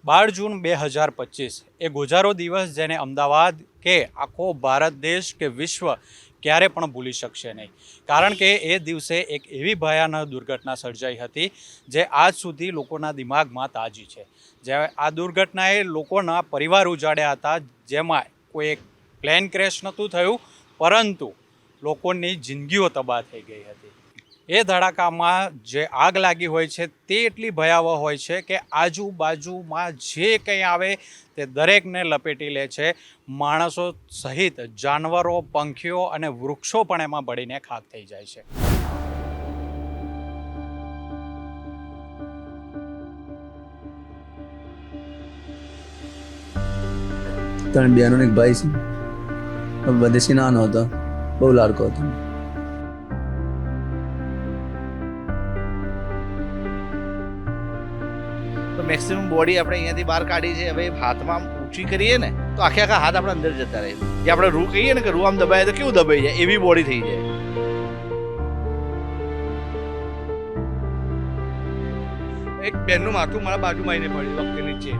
12 જૂન 2025 એ ગોજારો દિવસ જેને અમદાવાદ કે આખો ભારત દેશ કે વિશ્વ ક્યારે પણ ભૂલી શકશે નહીં, કારણ કે એ દિવસે એક એવી ભયાનક દુર્ઘટના સર્જાઈ હતી જે આજ સુધી લોકોના દિમાગમાં તાજી છે। જે આ દુર્ઘટનાએ લોકોના પરિવાર ઉજાડ્યા હતા, જેમાં કોઈ એક પ્લેન ક્રેશ નહોતું થયું, પરંતુ લોકોની જિંદગીઓ તબાહ થઈ ગઈ હતી। એ ધડાકામાં જે આગ લાગી હોય છે તે એટલી ભયાવહ હોય છે કે આજુબાજુમાં જે કંઈ આવે તે દરેકને લપેટી લે છે। માણસો સહિત જાનવરો, પંખીઓ અને વૃક્ષો પણ એમાં બળીને ખાક થઈ જાય છે। ત્રણ બહેનો એક ભાઈ છે, બધેથી નાનો હતો, બહુ લાડકો હતો। તો મેક્સિમમ બોડી આપણે અહીંયાથી બહાર કાઢી છે। હવે હાથમાં ઊંચી કરીએ ને તો આખે આખા હાથ આપણે અંદર જતા રહે। જે આપણે રૂ કહીએ ને કે રૂ આમ દબાય તો કેવું દબાઈ જાય, એવી બોડી થઈ જાય। એક બેનનું માથું મારા બાજુમાં આવીને પડ્યું વખતે નીચે।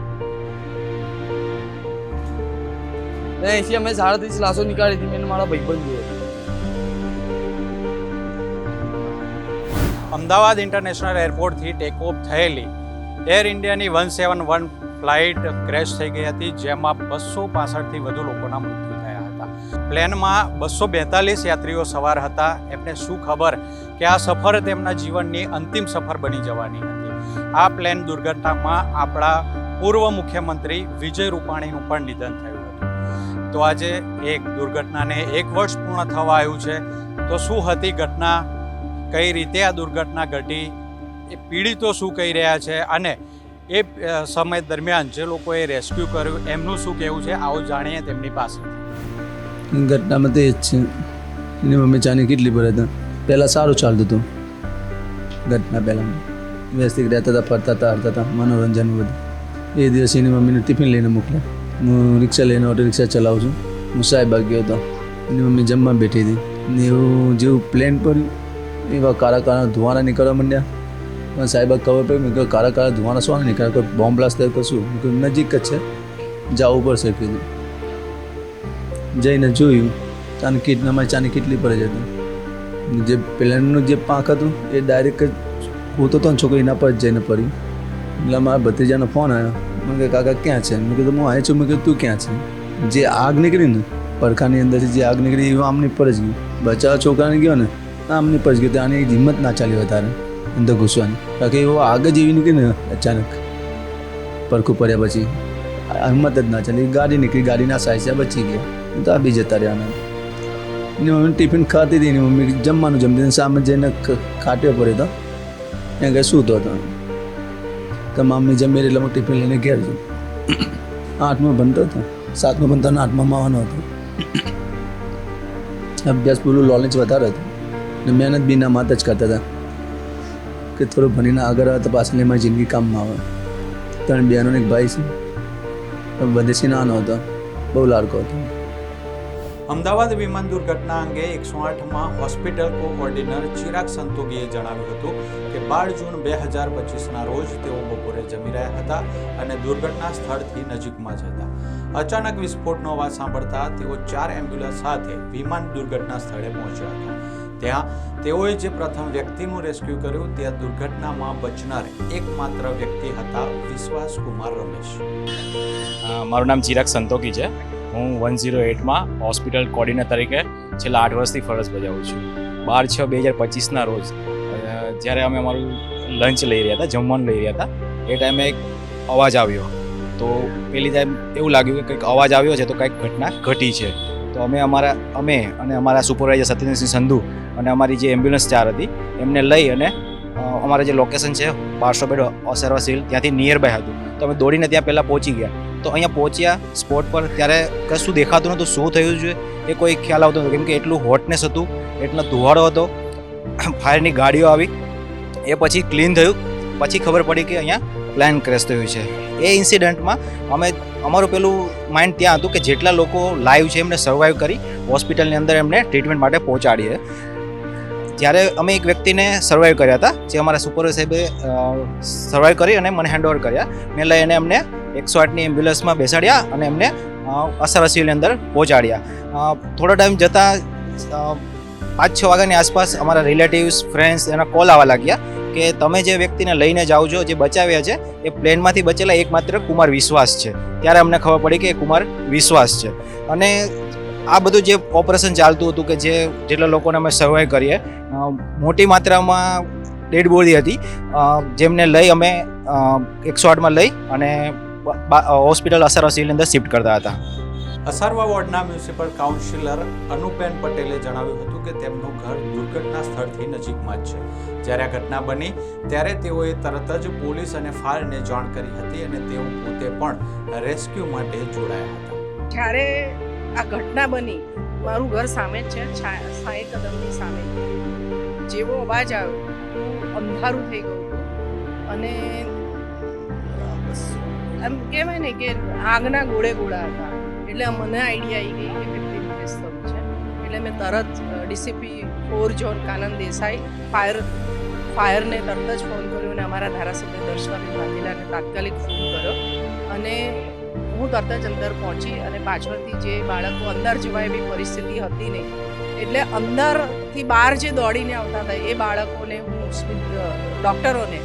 ऐसी हमें 37 लाशों निकाली थी, मैंने हमारा भाईबंद जो અમદાવાદ ઇન્ટરનેશનલ એરપોર્ટથી ટેક ઓફ થયેલી એર ઇન્ડિયાની 171 ફ્લાઇટ ક્રેશ થઈ ગઈ હતી, જેમાં 265થી વધુ લોકોના મૃત્યુ થયા હતા। પ્લેનમાં 242 યાત્રીઓ સવાર હતા। એમને શું ખબર કે આ સફર તેમના જીવનની અંતિમ સફર બની જવાની હતી। આ પ્લેન દુર્ઘટનામાં આપણા પૂર્વ મુખ્યમંત્રી વિજય રૂપાણીનું પણ નિધન થયું હતું। તો આજે એક દુર્ઘટનાને 1 વર્ષ પૂર્ણ થવા આવ્યું છે। તો શું હતી ઘટના, કઈ રીતે આ દુર્ઘટના ઘટી, એ પીડિતો શું કહી રહ્યા છે અને એ સમય દરમિયાન જે લોકોએ રેસ્ક્યુ કર્યું એમનું શું કહેવું છે, આવો જાણીએ તેમની પાસે। ઘટનામાં તો એ જ છે, એની મમ્મી ચાની કેટલી ભરે હતા। પહેલાં સારું ચાલતું હતું, ઘટના પહેલાં વ્યવસ્થિત રહેતા હતા, ફરતા હતા, હરતા હતા, મનોરંજન બધું। એ દિવસે એની મમ્મીને ટિફિન લઈને મોકલ્યા। હું રિક્ષા લઈને ઓટો રિક્ષા ચલાવું છું। હું સાહેબાગ ગયો હતો, એની મમ્મી જમવા બેઠી હતી ને એવું જેવું પ્લેન પડ્યું એવા કાળા કાળા ધુવાણા નીકળવા માંડ્યા। પણ સાહેબ ખબર પડી, મેં કહ્યું કાળા કાળા ધુવાણા શું નીકળે, કોઈ બોમ્બ બ્લાસ્ટ થયું કશું? મેં કહ્યું નજીક જ છે, જવું પડશે કીધું। જઈને જોયું ચાની કીટ, અમારી ચાની કેટલી પડે છે હતી। જે પ્લેનનું જે પાંખ હતું એ ડાયરેક્ટ જ હોતો હતો ને છોકરી એના પર જ જઈને પડ્યું। એટલે મારા ભત્રીજાનો ફોન આવ્યો, મેં કહ્યું કાકા ક્યાં છે? મેં કીધું હું અહીં છું। મેં કીધું તું ક્યાં છે? જે આગ નીકળી ને પડખાની અંદરથી જે આગ નીકળી એ આમની પર જ ગયું। બચાવ છોકરાને ગયો ને આમની પર જ ગયો, તો આની હિંમત ના ચાલી વધારે અંદર ઘૂસવાની, કારણ કે એવો આગ જ એવી નીકળી ને અચાનક પડખું પડ્યા પછી હિંમત જ ના ચાલી। ગાડી નીકળી, ગાડીના સાઈઝ બચી ગયા, તો આ બી જતા રહ્યા। એની મમ્મી ટિફિન ખાતી હતી, એની મમ્મી જમવાનું જમતી સામે જઈને ખાટ્યો પડ્યો હતો, ત્યાં કંઈ સૂતો હતો। તો મમ્મી જમી એટલે હું ટિફિન લઈને ઘેર છું। 8મું ભણતો હતો, 7મું ભણતો અને 8મામાં આવવાનો હતો। અભ્યાસ પૂરું નોલેજ વધારે હતું ને મહેનત બી ના માત જ કરતા હતા કે થોડું ભણીને આગળ આવે તો પાછળ મારી જિંદગી કામમાં આવે। ત્રણ બહેનો એક ભાઈ છે, બધેથી નાનો હતો, બહુ લાડકો હતો। અમદાવાદ વિમાન દુર્ઘટના અંગે 108માં હોસ્પિટલ કોઓર્ડિનેટર ચિરાગ સંતોગીએ જણાવ્યું હતું કે 12 જૂન 2025ના રોજ તેઓ બપોરે જમી રહ્યા હતા અને દુર્ઘટના સ્થળથી નજીકમાં જ હતા। અચાનક વિસ્ફોટનો અવાજ સાંભળતા તેઓ 4 એમ્બ્યુલન્સ સાથે વિમાન દુર્ઘટના સ્થળે પહોંચ્યા હતા। ત્યાં તેઓએ જે પ્રથમ વ્યક્તિનું રેસ્ક્યુ કર્યું તે દુર્ઘટનામાં બચનાર એકમાત્ર વ્યક્તિ હતા વિશ્વાસ કુમાર રમેશ। મારું નામ ચિરાગ સંતોકી છે। હું 108માં હોસ્પિટલ કોર્ડિનેટર તરીકે છેલ્લા 8 વર્ષથી ફરજ બજાવું છું। 12/6/2025ના રોજ જ્યારે અમે અમારું લંચ લઈ રહ્યા હતા, જમવાનું લઈ રહ્યા હતા, એ ટાઈમે એક અવાજ આવ્યો। તો પેલી ટાઈમ એવું લાગ્યું કે કંઈક અવાજ આવ્યો છે તો કંઈક ઘટના ઘટી છે। તો અમે અને અમારા સુપરવાઇઝર સત્યેન્દ્રસિંહ સંધુ અને અમારી જે એમ્બ્યુલન્સ 4 હતી એમને લઈ અને અમારા જે લોકેશન છે 1200 બેડ ઓસેરવા સિવિલ ત્યાંથી નિયર બાય હતું, તો અમે દોડીને ત્યાં પહેલાં પહોંચી ગયા। તો અહીંયા પહોંચ્યા સ્પોટ પર, ત્યારે કશું દેખાતું નહોતું, શું થયું છે એ કોઈ ખ્યાલ આવતો નહોતો, કેમ કે એટલું હોટનેસ હતું, એટલો ધુવાડો હતો। ફાયરની ગાડીઓ આવી, એ પછી ક્લીન થયું, પછી ખબર પડી કે અહીંયા પ્લેન ક્રેશ થયું છે। એ ઇન્સિડન્ટમાં અમારું પેલું માઇન્ડ ત્યાં હતું કે જેટલા લોકો લાઈવ છે એમને સર્વાઈવ કરી હોસ્પિટલની અંદર એમને ટ્રીટમેન્ટ માટે પહોંચાડીએ। જ્યારે અમે એક વ્યક્તિને સર્વાઈવ કર્યા હતા, જે અમારા સુપરવાઇઝર સાહેબે સર્વાઈવ કરી અને મને હેન્ડઓવર કર્યા, મેં લઈને એમને 108ની એમ્બ્યુલન્સમાં બેસાડ્યા અને એમને અસર સિવિલની અંદર પહોંચાડ્યા. થોડો ટાઈમ જતાં 5-6 વાગ્યાની આસપાસ અમારા રિલેટિવ્સ ફ્રેન્ડ્સ એના કોલ આવવા લાગ્યા કે તમે જે વ્યક્તિને લઈને જાઓ છો, જે બચાવ્યા છે, એ પ્લેનમાંથી બચેલા એકમાત્ર કુમાર વિશ્વાસ છે. ત્યારે અમને ખબર પડી કે એ કુમાર વિશ્વાસ છે. અને આ બધું જે ઓપરેશન ચાલતું હતું કે જેટલા લોકોને અમે સર્વાઈવ કરીએ, મોટી માત્રામાં ડેડ બોડી હતી, જેમને લઈ અમે 108માં લઈ અને હોસ્પિટલ અસર સિવિલની અંદર શિફ્ટ કરતા હતા. અસારવા વોર્ડના મ્યુનિસિપલ કાઉન્સિલર અનુપેન પટેલે જણાવ્યું હતું કે તેમનું ઘર દુર્ઘટના સ્થળથી નજીકમાં જ છે. જ્યારે આ ઘટના બની ત્યારે તેઓએ તરત જ પોલીસ અને ફાયરને જાણ કરી હતી અને તેઓ પોતે પણ રેસ્ક્યુ માટે જોડાયા હતા. જ્યારે આ ઘટના બની, મારું ઘર સામે જ છે, 60 કદમની સામે. જેવો અવાજ આવ્યો અંધારું થઈ ગયું હતું અને એમ કહેવાય ને કે આગના ગોળે ગોળા હતા. એટલે મને આઈડિયા આવી ગઈ કે 50 મિનિટ થયું છે. એટલે મેં તરત ડીસીપી 4 ઝોન કાનન દેસાઈ ફાયરને તરત જ ફોન કર્યો અને અમારા ધારાસભ્ય દર્શનાબેન વાઘેલાને તાત્કાલિક ફોન કર્યો અને હું તરત જ અંદર પહોંચી અને પાછળથી જે બાળકો અંદર જવાય એવી પરિસ્થિતિ હતી નહીં, એટલે અંદરથી બહાર જે દોડીને આવતા હતા એ બાળકોને હું ડૉક્ટરોને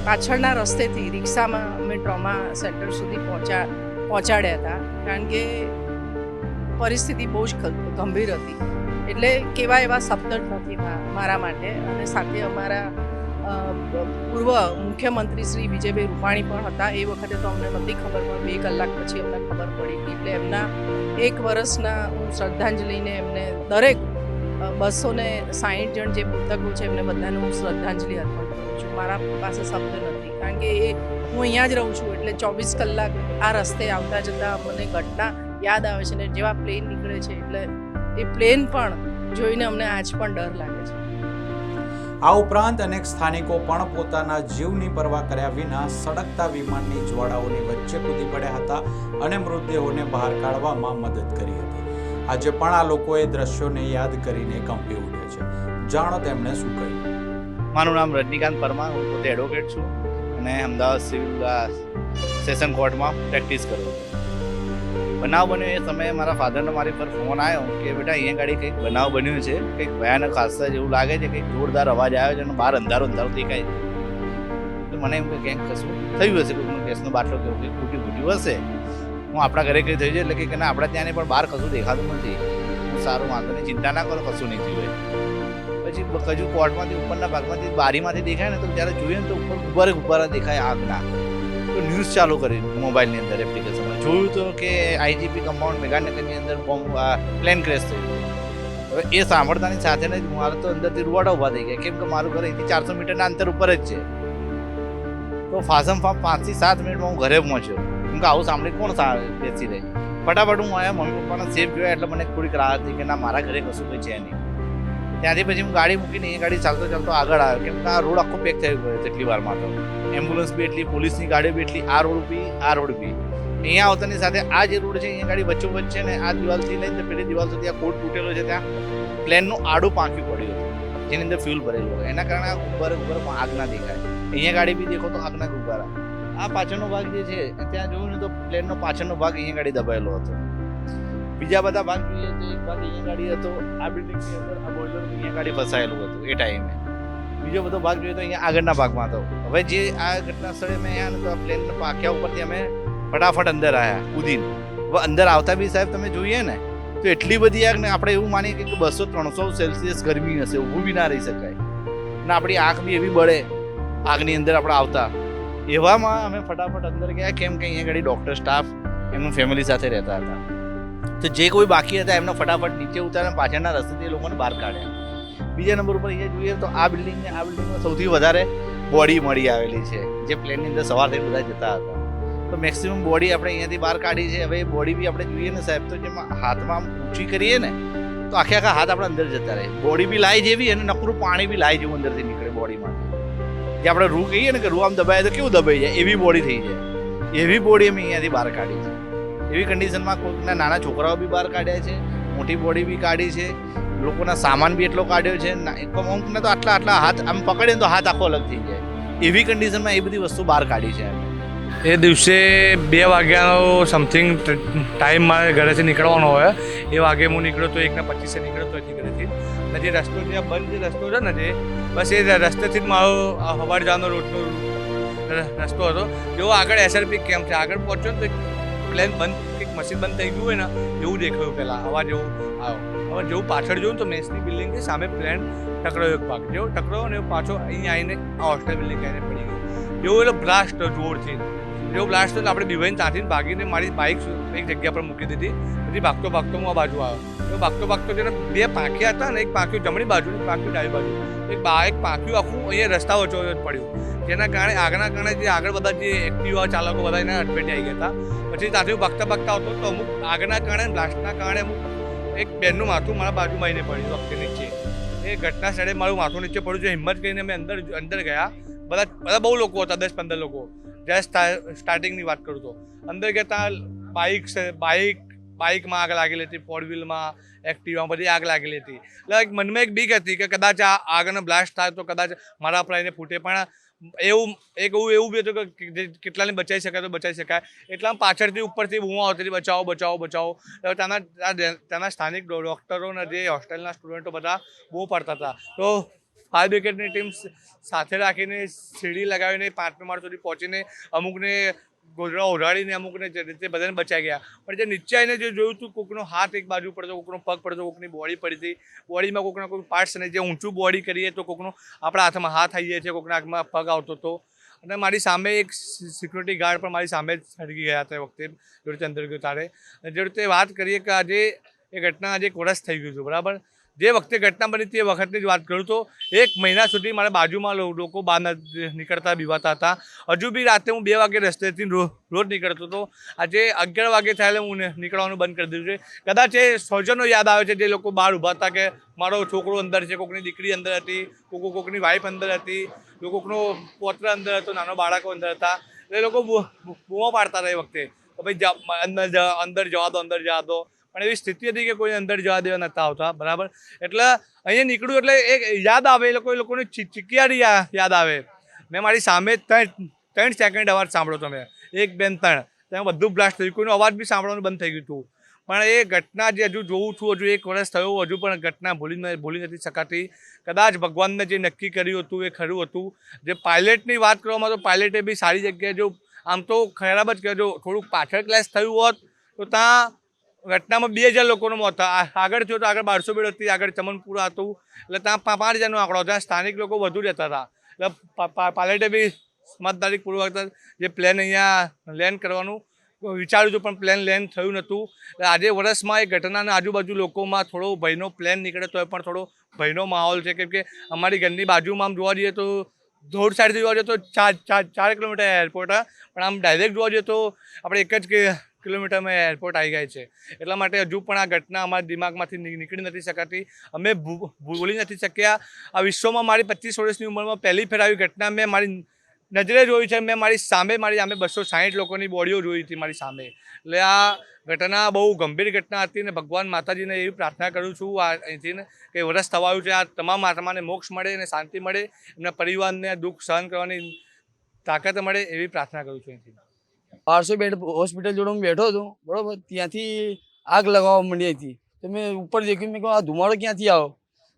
પાછળના રસ્તેથી રિક્ષામાં અમે ટ્રોમા સેન્ટર સુધી પહોંચાડ્યા હતા, કારણ કે પરિસ્થિતિ બહુ જ ગંભીર હતી. એટલે કેવા એવા શબ્દ નથી મારા માટે. અને સાથે અમારા પૂર્વ મુખ્યમંત્રી શ્રી વિજયભાઈ રૂપાણી પણ હતા. એ વખતે તો અમને નથી ખબર, પણ 2 કલાક પછી અમને ખબર પડી હતી. એટલે એમના 1 વર્ષના હું શ્રદ્ધાંજલિને એમને દરેક 260 જણ જે મૃતકો છે એમને બધાને હું શ્રદ્ધાંજલિ અર્પણ કરું છું. મારા પાસે શબ્દ નથી, કારણ કે હું અહીંયા જ રહું છું એટલે 24 કલાક આ રસ્તે આવતા જતાં મને ઘટના યાદ આવે છે. ને જેવા પ્લેન નીકળે છે એટલે એ પ્લેન પણ જોઈને અમને આજ પણ ડર લાગે છે. આ ઉપરાંત અનેક સ્થાનિકો પણ પોતાના જીવની પરવા કર્યા વિના સળગતા વિમાનની જ્વાળાઓની વચ્ચે કૂદી પડ્યા હતા અને મૃતદેહોને બહાર કાઢવામાં મદદ કરી હતી. આજે પણ આ લોકોએ દ્રશ્યોને યાદ કરીને કંપી ઉઠે છે. જાણો તેમણે શું કહ્યું. મારું નામ રજનીકાંત પરમાર, હું પોતે એડવોકેટ છું અને અમદાવાદ સિવિલ સેશન કોર્ટમાં પ્રેક્ટિસ કરું છું. બનાવ બન્યો એ સમયે મારા ફાધરનો મારી પર ફોન આવ્યો કે બેટા અહીંયા ગાડી કંઈક બનાવ બન્યો છે, કંઈક ભયાનક હાદસા જેવું લાગે છે, કંઈક જોરદાર અવાજ આવ્યો છે અને બહાર અંધારો દેખાય છે. તો મને એમ કે કંઈક કશું થયું હશે, કોઈનો ગેસનો બાટલો કેવું કંઈક ફૂટ્યું હશે. હું આપણા ઘરે કંઈ થયું છે એટલે કે આપણા ત્યાં પણ બહાર કશું દેખાતું નથી. હું સારું વાંધો નહીં, ચિંતા ના કરો, કશું નહીં થયું. પછી કજુ કોર્ટમાંથી ઉપરના ભાગમાંથી બારીમાંથી દેખાય ને તો જ્યારે જોઈએ ને તો ઉપર ગુબ્બારા દેખાય આગના. તો ન્યૂઝ ચાલુ કરી મોબાઈલની અંદર એપ્લિકેશનમાં જોયું તો કે આઈજીપી કમ્પાઉન્ડ મેઘાનગરની અંદર પ્લેન ક્રેશ થયું. હવે એ સાંભળતાની સાથે જ મારે તો અંદરથી રૂવાડા ઊભા થઈ ગયા, કેમ કે મારું ઘર અહીંથી 400 મીટરના અંતર ઉપર જ છે. તો ફાસમ 5 થી 7 મિનિટમાં હું ઘરે પહોંચ્યો, કેમ કે આવું સાંભળી કોણ બેસી રહે. ફટાફટ હું આવ્યા, મમ્મી પપ્પાના સેફ જોયા એટલે મને થોડીક રાહત થઈ કે ના મારા ઘરે કશું કંઈ છે નહીં. ત્યાંથી પછી હું ગાડી મૂકીને એ ગાડી ચાલતો આગળ આવ્યો, કેમ કે આ રોડ આખો પેક થઈ ગયો તેટલી વારમાં. તો એમ્બ્યુલન્સ બી એટલી, પોલીસની ગાડીઓ બી એટલી, આ રોડ બી. અહીંયા આવતાની સાથે આ જે રોડ છે અહીંયા ગાડી વચ્ચોવચ્ચ છે ને આ દિવાલથી લઈને પેલી દિવાલ સુધી આ કોડ તૂટેલો છે, ત્યાં પ્લેનનું આડું પાંખ્યું પડ્યું હતું જેની અંદર ફ્યુલ ભરેલું હોય. એના કારણે આ ગુબ્બારા આગ ના દેખાય. અહીંયા ગાડી બી દેખો તો આગના ગુબ્બારા. આ પાછળનો ભાગ જે છે ત્યાં જોયું ને તો પ્લેનનો પાછળનો ભાગ અહીંયા ગાડી દબાયેલો હતો. બીજા બધા ભાગ જોઈએ તો એક ભાગ અહીંયા ગાડી હતો, આ બિલ્ડિંગની અંદર આ બોઇલર અહીંયા ગાડી ફસાયેલું હતું એ ટાઈમે. બીજો બધો ભાગ જોઈએ તો અહીંયા આગળના ભાગમાં હતો. હવે જે આ ઘટના સ્થળે મેં આવ્યા ને તો આ પ્લેનના પાખ્યા ઉપરથી અમે ફટાફટ અંદર આવ્યા કૂદીને. હવે અંદર આવતા બી સાહેબ તમે જોઈએ ને તો એટલી બધી આગ ને આપણે એવું માનીએ કે 200-300 સેલ્સિયસ ગરમી હશે, ઊભું બી ના રહી શકાય ને આપણી આંખ બી એવી બળે આગની અંદર આપણે આવતા. એવામાં અમે ફટાફટ અંદર ગયા, કેમ કે અહીંયા આગળ ડૉક્ટર સ્ટાફ એમનું ફેમિલી સાથે રહેતા હતા. તો જે કોઈ બાકી હતા એમને ફટાફટ નીચે ઉતારીને પાછળના રસ્તેથી એ લોકોને બહાર કાઢ્યા. બીજા નંબર ઉપર અહીંયા જોઈએ તો આ બિલ્ડિંગમાં સૌથી વધારે બોડી મળી આવેલી છે, જે પ્લેનની અંદર સવાર થઈને બધા જતા હતા. તો મેક્સિમમ બોડી આપણે અહીંયાથી બહાર કાઢી છે. હવે એ બોડી બી આપણે જોઈએ ને સાહેબ તો જેમાં હાથમાં ઊંચી કરીએ ને તો આખે આખા હાથ આપણે અંદર જતા રહે. બોડી બી લાઈ જેવી અને નકરું પાણી બી લાઈ જેવું અંદરથી નીકળે બોડીમાંથી. જે આપણે રૂ કહીએ ને કે રૂ આમ દબાય તો કેવું દબાઈ જાય એવી બોડી થઈ જાય. એવી બોડી અમે અહીંયાથી બહાર કાઢી છે. એવી કન્ડિશનમાં કોઈકના નાના છોકરાઓ બી બહાર કાઢ્યા છે, મોટી બોડી બી કાઢી છે, લોકોના સામાન બી એટલો કાઢ્યો છે. અમુકને તો આટલા હાથ આમ પકડે તો હાથ આખો અલગ થઈ જાય. એવી કન્ડિશનમાં એ બધી વસ્તુ બહાર કાઢી છે. એ દિવસે 2 વાગ્યાનો સમથિંગ ટાઈમ મારે ઘરેથી નીકળવાનો હોય. એ વાગે હું નીકળ્યો તો 1:25 નીકળ્યો તો અહીંથી ઘરેથી. અને જે રસ્તો જ્યાં બંધ જે રસ્તો છે ને જે બસ એ રસ્તેથી જ મારો સવાર જવાનો રોડનો રસ્તો હતો. જેવો આગળ SRP કેમ્પ છે આગળ પહોંચ્યો ને તો પ્લેન બંધ કંઈક મશીન બંધ થઈ ગયું હોય ને એવું દેખાયું પહેલાં અવાજ એવો આવ્યો. હવે જેવું પાછળ જોયું તો મેસની બિલ્ડિંગની સામે પ્લેન ટકરાયો એક ભાગ જેવો ટકરાયો ને પાછો અહીંયા આવીને આ હોસ્ટેલ બિલ્ડિંગ આવીને પડી ગયો. જેવો એટલે બ્લાસ્ટ જોરથી જેવો બ્લાસ્ટ થયો આપણે દિવાઈને ત્યાંથી ભાગીને મારી બાઇક એક જગ્યા પર મૂકી દીધી. પછી ભાગતો ભાગતો હું આ બાજુ આવ્યો. તો ભાગતો જેને 2 પાંખ્યા હતા ને એક પાંખ્યું જમણી બાજુ એક પાંખ્યું ડાબી બાજુ એક પાંખ્યું આખું અહીંયા રસ્તા વચ્ચે પડ્યું. જેના કારણે આગળના કારણે જે આગળ બધા જે એક્ટિવા ચાલકો બધા એના અટપેટે આવી ગયા હતા. પછી ત્યાંથી ભાગતા આવતો તો અમુક આગળના કારણે બ્લાસ્ટના કારણે અમુક એક બેનનું માથું મારા બાજુમાં આવીને પડ્યું વખતે નીચે. એ ઘટના સ્થળે મારું માથું નીચે પડ્યું છે. હિંમત કરીને અમે અંદર ગયા. બધા બહુ લોકો હતા 10-15 લોકો. જ્યારે સ્ટાર્ટિંગની વાત કરું તો અંદર ગયા ત્યાં બાઇકમાં આગ લાગેલી હતી, 4 વ્હીલમાં એક્ટિવામાં બધી આગ લાગેલી હતી. એટલે મનમાં એક બીક હતી કે કદાચ આ આગળનો બ્લાસ્ટ થાય તો કદાચ મારા પર આવીને ફૂટે. પણ એવું બી હતું કે કેટલાને બચાવી શકાય તો બચાવી શકાય. એટલા પાછળથી ઉપરથી બૂમો આવતી બચાવો. ત્યાંના સ્થાનિક ડૉક્ટરો અને જે હોસ્ટેલના સ્ટુડન્ટો બધા બહુ પડતા હતા. તો ફાયર બ્રિગેડની ટીમ સાથે રાખીને સીડી લગાવીને 5મા માળ સુધી પહોંચીને અમુકને ગોધડા ઓઢાડીને અમુકને જે રીતે બધાને બચાવી ગયા. પણ જે નીચે આવીને જે જોયું હતું કોઈકનો હાથ એક બાજુ પડતો, કોઈકનો પગ પડતો, કોઈકની બોડી પડી હતી. બોડીમાં કોઈકના કોઈ પાર્ટ્સ નહીં. જે ઊંચું બોડી કરીએ તો કોઈકનો આપણા હાથમાં હાથ આવી જાય છે, કોઈકના હાથમાં પગ આવતો હતો. અને મારી સામે એક સિક્યુરિટી ગાર્ડ પણ મારી સામે જ સળગી ગયા હતા. વખતે જે રીતે અંદર ગયો ત્યારે જે રીતે વાત કરીએ કે આજે એ ઘટના આજે 1 વર્ષ થઈ ગયું છે બરાબર. જે વખતે ઘટના બની તે વખતની જ વાત કરું તો 1 મહિના સુધી મારા બાજુમાં લોકો બહાર નીકળતા બીવાતા હતા. હજુ બી રાતે હું 2 વાગે રસ્તેથી રોજ નીકળતો હતો. આજે 11 વાગે થાય હું નીકળવાનું બંધ કરી દીધું છે. કદાચ એ સ્વજનો યાદ આવે છે જે લોકો બહાર ઊભા હતા કે મારો છોકરો અંદર છે, કોઈકની દીકરી અંદર હતી, કોઈકની વાઈફ અંદર હતી, કોઈકનો પોત્ર અંદર હતો, નાનો બાળકો અંદર હતા. એટલે એ લોકો બૂમો પાડતા હતા એ વખતે કે ભાઈ અંદર જવા દો. પણ એવી સ્થિતિ હતી કે કોઈ અંદર જવા દેવા નહોતા આવતા બરાબર. એટલે અહીંયા નીકળ્યું એટલે એક યાદ આવે એ લોકોની ચીકિયારી યાદ આવે. મેં મારી સામે 3 સેકન્ડ અવાજ સાંભળ્યો તમે 1, 2, 3 ત્યાં બધું બ્લાસ્ટ થયું. કોઈનો અવાજ બી સાંભળવાનું બંધ થઈ ગયું હતું. પણ એ ઘટના જે હજુ જોઉં છું, હજુ 1 વર્ષ થયું, હજુ પણ ઘટના ભૂલી નથી શકાતી. કદાચ ભગવાનને જે નક્કી કર્યું હતું એ ખરું હતું. જે પાયલટની વાત કરવામાં તો પાયલટે બી સારી જગ્યાએ જો આમ તો ખરાબ જ કહેજો થોડુંક પાછળ ક્લાસ થયું હોત તો ત્યાં ઘટનામાં 2000 લોકોનો મોત આગળ થયો તો આગળ 1200 બેડ હતી, આગળ ચમનપુરા હતું એટલે ત્યાં 5000નો આંકડો. ત્યાં સ્થાનિક લોકો વધુ રહેતા હતા. એટલે પાયલટે બી સમજદારીપૂર્વક જે પ્લેન અહીંયા લેન્ડ કરવાનું વિચાર્યું હતું પણ પ્લેન લેન્ડ થયું નહોતું. એટલે આજે વર્ષમાં એ ઘટનાના આજુબાજુ લોકોમાં થોડો ભયનો પ્લેન નીકળે તો પણ થોડો ભયનો માહોલ છે. કેમ કે અમારી ઘરની બાજુમાં આમ જોવા જઈએ તો રોડ સાઈડથી જોવા જઈએ તો 4 કિલોમીટર એરપોર્ટ પણ આમ ડાયરેક્ટ જોવા જઈએ તો આપણે 1 જ કિલોમીટરમાં એરપોર્ટ આવી જાય છે. એટલા માટે હજુ પણ આ ઘટના અમારા દિમાગમાંથી નીકળી નથી શકાતી. અમે ભૂલી નથી શક્યા. આ વિશ્વમાં મારી 25 વર્ષની ઉંમરમાં પહેલી ફેર આવી ઘટના મેં મારી નજરે જોઈ છે. મેં મારી સામે 260 લોકોની બોડીઓ જોઈ હતી મારી સામે. એટલે આ ઘટના બહુ ગંભીર ઘટના હતી. ને ભગવાન માતાજીને એવી પ્રાર્થના કરું છું અહીંથી ને કે વરસ થવાયું છે આ તમામ આત્માને મોક્ષ મળે અને શાંતિ મળે, એમના પરિવારને દુઃખ સહન કરવાની તાકાત મળે એવી પ્રાર્થના કરું છું અહીંથી. 1200 બેડ હોસ્પિટલ જોડે હું બેઠો હતો બરાબર. ત્યાંથી આગ લગાવવા માંડી હતી. તો મેં ઉપર દેખ્યું, મેં કહ્યું આ ધુમાડો ક્યાંથી આવ્યો.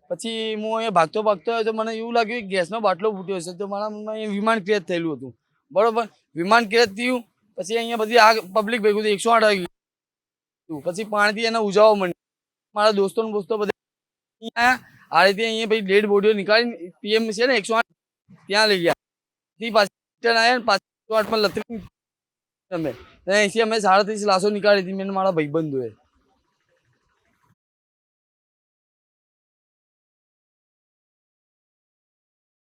પછી હું અહીંયા ભાગતો આવ્યો તો મને એવું લાગ્યું કે ગેસનો બાટલો ફૂટ્યો હશે. તો મારા મનમાં વિમાન ક્રેશ થયેલું હતું બરાબર. વિમાન ક્રેશ થયું પછી અહીંયા બધી આગ પબ્લિક ભેગું 108 આવી ગયું. પછી પાણીથી એને ઉજાવવા માંડી. મારા દોસ્તો બધા અહીંયા આ રીતે અહીંયા પછી ડેડ બોડીઓ નીકાળીને PM છે ને 108 ત્યાં લઈ ગયા. પાછી આવ્યા ને પાછી 108માં લથડી અમે 37 લાશો નીકાળી હતી મેં મારા ભાઈબંધોએ.